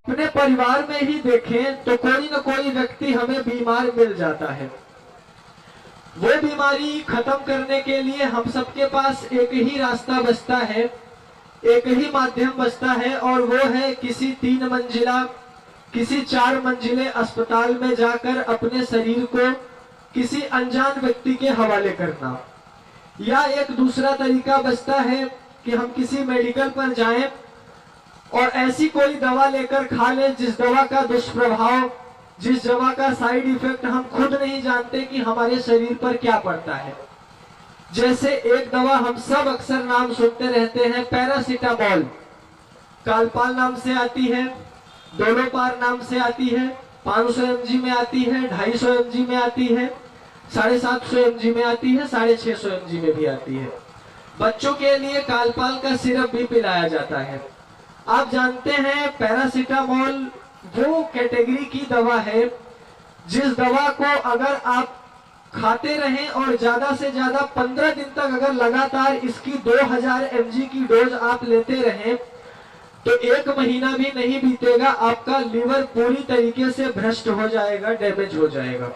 अपने परिवार में ही देखें तो कोई न कोई व्यक्ति हमें बीमार मिल जाता है। वो बीमारी खत्म करने के लिए हम सबके पास एक ही रास्ता बचता है, एक ही माध्यम बचता है, और वो है किसी 3 मंजिला, किसी 4 मंजिले अस्पताल में जाकर अपने शरीर को किसी अनजान व्यक्ति के हवाले करना। या एक दूसरा तरीका बचता है कि हम किसी मेडिकल पर जाएं और ऐसी कोई दवा लेकर खा लें जिस दवा का दुष्प्रभाव, जिस दवा का साइड इफेक्ट हम खुद नहीं जानते कि हमारे शरीर पर क्या पड़ता है। जैसे एक दवा हम सब अक्सर नाम सुनते रहते हैं, पैरासीटामोल, कालपाल नाम से आती है, डोलोपार नाम से आती है, 500 mg में आती है, 250 mg में आती है, 750 mg में आती है, 650 mg में भी आती है। बच्चों के लिए कालपाल का सिरप भी पिलाया जाता है। आप जानते हैं पैरासीटामोल वो कैटेगरी की दवा है जिस दवा को अगर आप खाते रहें और ज्यादा से ज्यादा 15 दिन तक अगर लगातार इसकी 2000 mg की डोज आप लेते रहें तो 1 महीना भी नहीं बीतेगा, आपका लीवर पूरी तरीके से भ्रष्ट हो जाएगा, डैमेज हो जाएगा।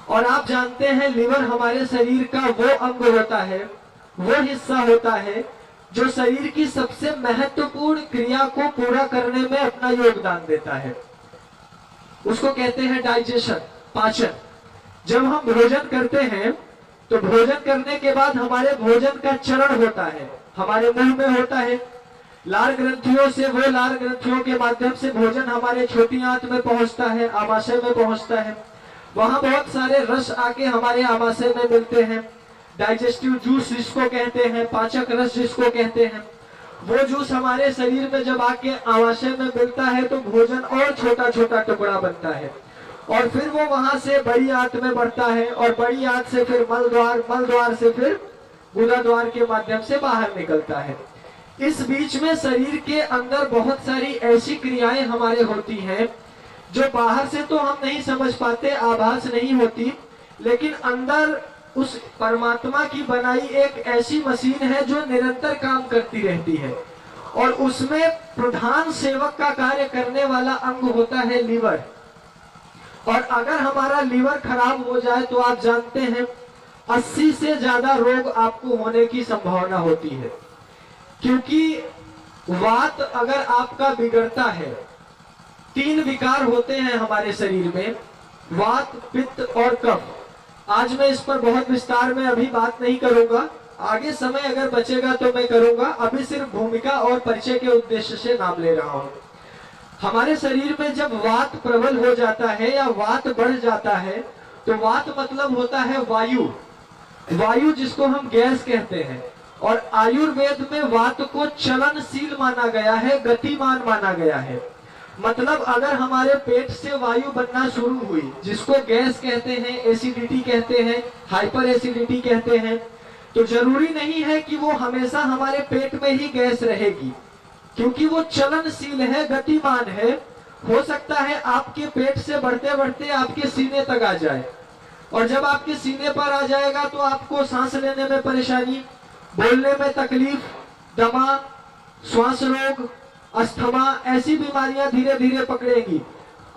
और आप जानते हैं लीवर हमारे शरीर का वो अंग होता है, वो हिस्सा होता है जो शरीर की सबसे महत्वपूर्ण क्रिया को पूरा करने में अपना योगदान देता है। उसको कहते हैं डाइजेशन, पाचन। जब हम भोजन करते हैं तो भोजन करने के बाद हमारे भोजन का चरण होता है, हमारे मुंह में होता है। लार ग्रंथियों से, वो लार ग्रंथियों के माध्यम से भोजन हमारे छोटी आंत में पहुंचता है, आमाशय में पहुंचता है। वहां बहुत सारे रस आके हमारे आमाशय में मिलते हैं, डाइजेस्टिव जूस जिसको कहते हैं, पाचक रस जिसको कहते हैं। वो जूस हमारे शरीर में जब आके आमाशय में मिलता है तो भोजन और छोटा छोटा टुकड़ा बनता है और फिर वो वहां से बड़ी आंत में बढ़ता है और बड़ी आंत से फिर मल द्वार से फिर गुदा द्वार के माध्यम से बाहर निकलता है। इस बीच में शरीर के अंदर बहुत सारी ऐसी क्रियाएं हमारे होती हैं जो बाहर से तो हम नहीं समझ पाते, आभास नहीं होती, लेकिन अंदर उस परमात्मा की बनाई एक ऐसी मशीन है जो निरंतर काम करती रहती है और उसमें प्रधान सेवक का कार्य करने वाला अंग होता है लीवर। और अगर हमारा लीवर खराब हो जाए तो आप जानते हैं 80 से ज्यादा रोग आपको होने की संभावना होती है, क्योंकि वात अगर आपका बिगड़ता है, 3 विकार होते हैं हमारे शरीर में, वात, पित्त और कफ। आज मैं इस पर बहुत विस्तार में अभी बात नहीं करूंगा, आगे समय अगर बचेगा तो मैं करूंगा। अभी सिर्फ भूमिका और परिचय के उद्देश्य से नाम ले रहा हूं। हमारे शरीर में जब वात प्रबल हो जाता है या वात बढ़ जाता है तो वात मतलब होता है वायु, वायु जिसको हम गैस कहते हैं। और आयुर्वेद में वात को चलनशील माना गया है, गतिमान माना गया है। मतलब अगर हमारे पेट से वायु बनना शुरू हुई, जिसको गैस कहते हैं, एसिडिटी कहते हैं, हाइपर एसिडिटी कहते हैं, तो जरूरी नहीं है कि वो हमेशा हमारे पेट में ही गैस रहेगी, क्योंकि वो चलनशील है, गतिमान है। हो सकता है आपके पेट से बढ़ते बढ़ते आपके सीने तक आ जाए और जब आपके सीने पर आ जाएगा तो आपको सांस लेने में परेशानी, बोलने में तकलीफ, दमा, श्वास रोग, अस्थमा, ऐसी बीमारियां धीरे धीरे पकड़ेगी।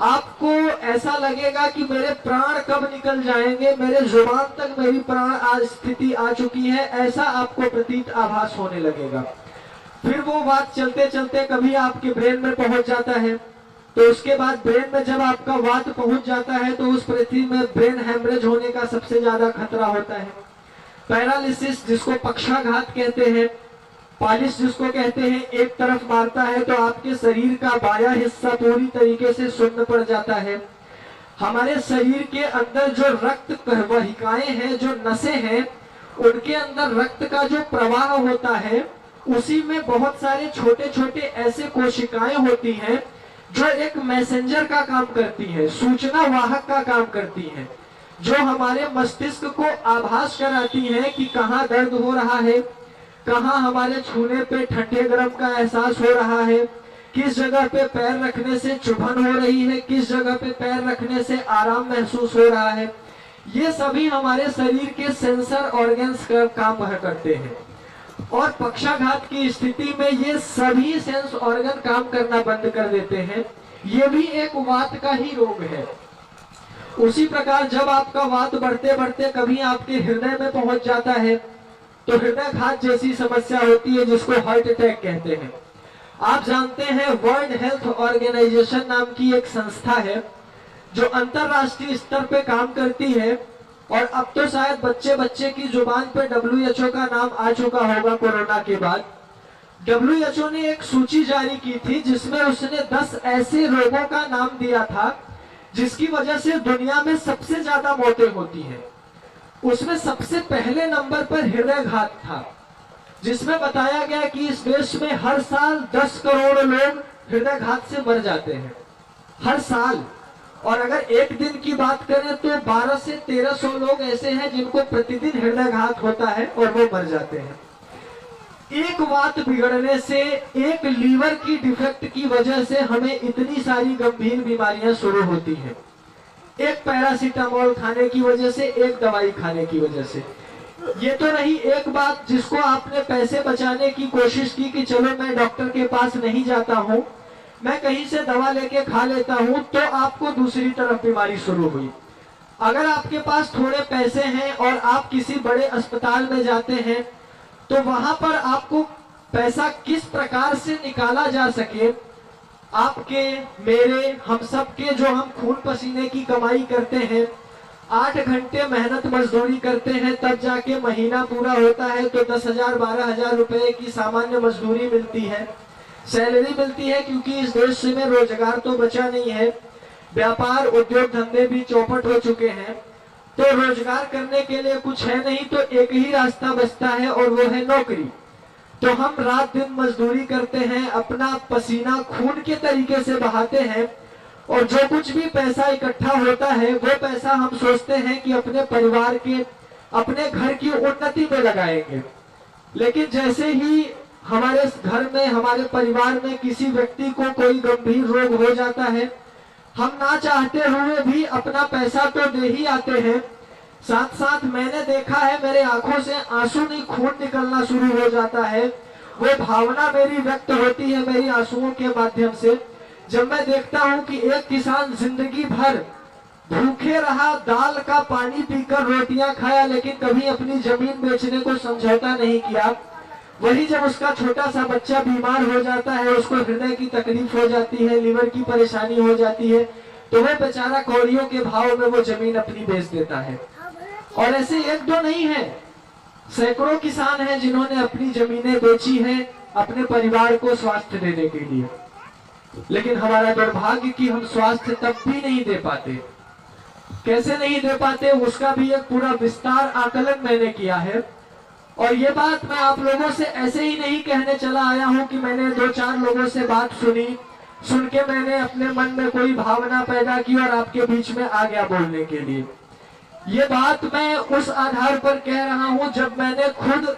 आपको ऐसा लगेगा कि मेरे प्राण कब निकल जाएंगे, मेरे जुबान तक मेरी प्राण आज स्थिति आ चुकी है, ऐसा आपको प्रतीत आभास होने लगेगा। फिर वो बात चलते चलते कभी आपके ब्रेन में पहुंच जाता है, तो उसके बाद ब्रेन में जब आपका वात पहुंच जाता है तो उस पृथ्वी में ब्रेन हेमरेज होने का सबसे ज्यादा खतरा होता है। पैरालिसिस जिसको पक्षाघात कहते हैं, पालिश जिसको कहते हैं, एक तरफ मारता है तो आपके शरीर का बायां हिस्सा पूरी तरीके से शून्य पड़ जाता है। हमारे शरीर के अंदर जो रक्त वाहिकाएं हैं, जो नसें हैं, उनके अंदर रक्त का जो प्रवाह होता है उसी में बहुत सारे छोटे छोटे ऐसे कोशिकाएं होती हैं जो एक मैसेंजर का काम करती है, सूचना वाहक का काम करती है, जो हमारे मस्तिष्क को आभास कराती है कि कहाँ दर्द हो रहा है, कहाँ हमारे छूने पे ठंडे गर्म का एहसास हो रहा है, किस जगह पे पैर रखने से चुभन हो रही है, किस जगह पे पैर रखने से आराम महसूस हो रहा है। ये सभी हमारे शरीर के सेंसर ऑर्गन्स का काम करते हैं। और पक्षाघात की स्थिति में ये सभी सेंस ऑर्गन काम करना बंद कर देते हैं। ये भी एक वात का ही रोग है। उसी प्रकार जब आपका वात बढ़ते बढ़ते कभी आपके हृदय में पहुंच जाता है तो हृदयघात जैसी समस्या होती है, जिसको हार्ट अटैक कहते हैं। आप जानते हैं वर्ल्ड हेल्थ ऑर्गेनाइजेशन नाम की एक संस्था है जो अंतरराष्ट्रीय स्तर पे काम करती है, और अब तो शायद बच्चे बच्चे की जुबान पे WHO का नाम आ चुका होगा कोरोना के बाद। WHO ने एक सूची जारी की थी जिसमें उसने 10 ऐसे रोगों का नाम दिया था जिसकी वजह से दुनिया में सबसे ज्यादा मौतें होती हैं। उसमें सबसे पहले नंबर पर हृदयघात था, जिसमें बताया गया कि इस देश में हर साल 10 करोड़ लोग हृदयघात से मर जाते हैं, हर साल। और अगर एक दिन की बात करें तो 1200 से 1300 लोग ऐसे हैं जिनको प्रतिदिन हृदयघात होता है और वो मर जाते हैं। एक वात बिगड़ने से, एक लीवर की डिफेक्ट की वजह से हमें इतनी सारी गंभीर बीमारियां शुरू होती हैं। एक पैरासीटामोल खाने की वजह से, एक दवाई खाने की वजह से। ये तो रही एक बात जिसको आपने पैसे बचाने की कोशिश की कि चलो मैं डॉक्टर के पास नहीं जाता हूँ, मैं कहीं से दवा लेके खा लेता हूँ, तो आपको दूसरी तरफ बीमारी शुरू हुई। अगर आपके पास थोड़े पैसे हैं और आप किसी बड़े अस्पताल में जाते हैं तो वहां पर आपको पैसा किस प्रकार से निकाला जा सके, आपके, मेरे, हम सब के, जो हम खून पसीने की कमाई करते हैं, 8 घंटे मेहनत मजदूरी करते हैं, तब जाके महीना पूरा होता है तो 10,000 12,000 रुपए की सामान्य मजदूरी मिलती है, सैलरी मिलती है, क्योंकि इस देश में रोजगार तो बचा नहीं है, व्यापार उद्योग धंधे भी चौपट हो चुके हैं, तो रोजगार करने के लिए कुछ है नहीं, तो एक ही रास्ता बचता है और वो है नौकरी। तो हम रात दिन मजदूरी करते हैं, अपना पसीना खून के तरीके से बहाते हैं, और जो कुछ भी पैसा इकट्ठा होता है वो पैसा हम सोचते हैं कि अपने परिवार के, अपने घर की उन्नति में लगाएंगे। लेकिन जैसे ही हमारे घर में, हमारे परिवार में किसी व्यक्ति को कोई गंभीर रोग हो जाता है, हम ना चाहते हुए भी अपना पैसा तो दे ही आते हैं, साथ साथ मैंने देखा है मेरे आंखों से आंसू नहीं, खून निकलना शुरू हो जाता है। वो भावना मेरी व्यक्त होती है मेरी आंसुओं के माध्यम से, जब मैं देखता हूं कि एक किसान जिंदगी भर भूखे रहा, दाल का पानी पीकर रोटियां खाया, लेकिन कभी अपनी जमीन बेचने को समझौता नहीं किया। वही जब उसका छोटा सा बच्चा बीमार हो जाता है, उसको हृदय की तकलीफ हो जाती है, लीवर की परेशानी हो जाती है, तो वो बेचारा कौड़ियों के भाव में वो जमीन अपनी बेच देता है। और ऐसे एक दो नहीं है, सैकड़ों किसान हैं जिन्होंने अपनी जमीनें बेची हैं अपने परिवार को स्वास्थ्य देने के लिए। लेकिन हमारा दुर्भाग्य कि हम स्वास्थ्य तब भी नहीं दे पाते। कैसे नहीं दे पाते, उसका भी एक पूरा विस्तार आकलन मैंने किया है। और ये बात मैं आप लोगों से ऐसे ही नहीं कहने चला आया हूं कि मैंने 2-4 लोगों से बात सुनी, सुन के मैंने अपने मन में कोई भावना पैदा की और आपके बीच में आ गया बोलने के लिए। ये बात मैं उस आधार पर कह रहा हूं जब मैंने खुद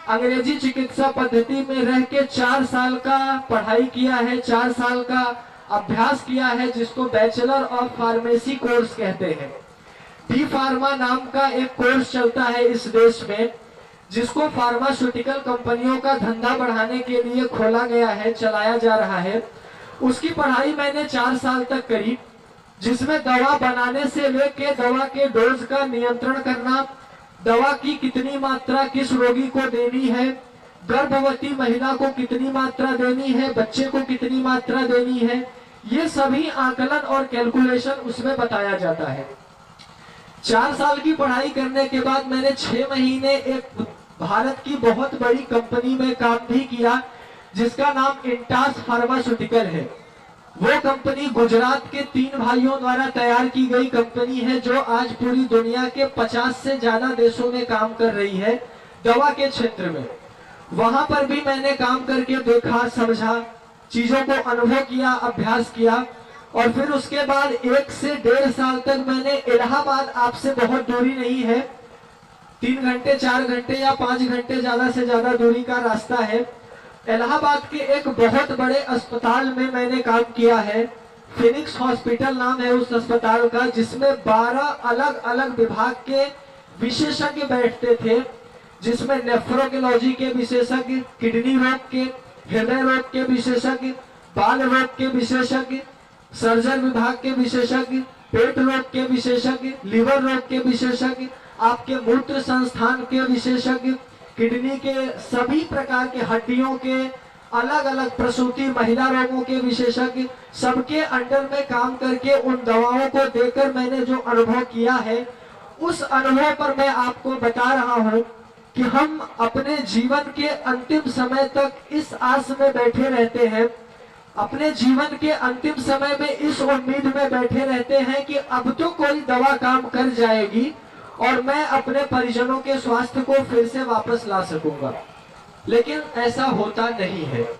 अंग्रेजी चिकित्सा पद्धति में रह के 4 साल का पढ़ाई किया है, 4 साल का अभ्यास किया है, जिसको बैचलर ऑफ फार्मेसी कोर्स कहते हैं। डी फार्मा नाम का एक कोर्स चलता है इस देश में, जिसको फार्मास्यूटिकल कंपनियों का धंधा बढ़ाने के लिए खोला गया है, चलाया जा रहा है। उसकी पढ़ाई मैंने 4 साल तक करी, जिसमें दवा बनाने से लेके दवा के डोज का नियंत्रण करना, दवा की कितनी मात्रा किस रोगी को देनी है, गर्भवती महिला को कितनी मात्रा देनी है, बच्चे को कितनी मात्रा देनी है, ये सभी आकलन और कैलकुलेशन उसमें बताया जाता है। 4 साल की पढ़ाई करने के बाद मैंने 6 महीने एक भारत की बहुत बड़ी कंपनी में काम भी किया, जिसका नाम इंटास फार्मास्यूटिकल है। वो कंपनी गुजरात के 3 भाइयों द्वारा तैयार की गई कंपनी है, जो आज पूरी दुनिया के 50 से ज्यादा देशों में काम कर रही है दवा के क्षेत्र में। वहां पर भी मैंने काम करके देखा, समझा, चीजों को अनुभव किया, अभ्यास किया। और फिर उसके बाद 1 से 1.5 साल तक मैंने इलाहाबाद, आपसे बहुत दूरी नहीं है, 3 घंटे 4 घंटे या 5 घंटे ज्यादा से ज्यादा दूरी का रास्ता है, इलाहाबाद के एक बहुत बड़े अस्पताल में मैंने काम किया है। फिनिक्स हॉस्पिटल नाम है उस अस्पताल का, जिसमें 12 अलग अलग विभाग के विशेषज्ञ बैठते थे, जिसमें नेफ्रोलॉजी के विशेषज्ञ, किडनी रोग के, हृदय रोग के विशेषज्ञ, बाल रोग के विशेषज्ञ, सर्जन विभाग के विशेषज्ञ, पेट रोग के विशेषज्ञ, लिवर रोग के विशेषज्ञ, आपके मूत्र संस्थान के विशेषज्ञ, किडनी के सभी प्रकार के, हड्डियों के, अलग अलग प्रसूति महिला रोगों के विशेषज्ञ, सबके अंडर में काम करके उन दवाओं को देकर मैंने जो अनुभव किया है, उस अनुभव पर मैं आपको बता रहा हूं कि हम अपने जीवन के अंतिम समय तक इस आस में बैठे रहते हैं, अपने जीवन के अंतिम समय में इस उम्मीद में बैठे रहते हैं कि अब तो कोई दवा काम कर जाएगी और मैं अपने परिजनों के स्वास्थ्य को फिर से वापस ला सकूंगा, लेकिन ऐसा होता नहीं है।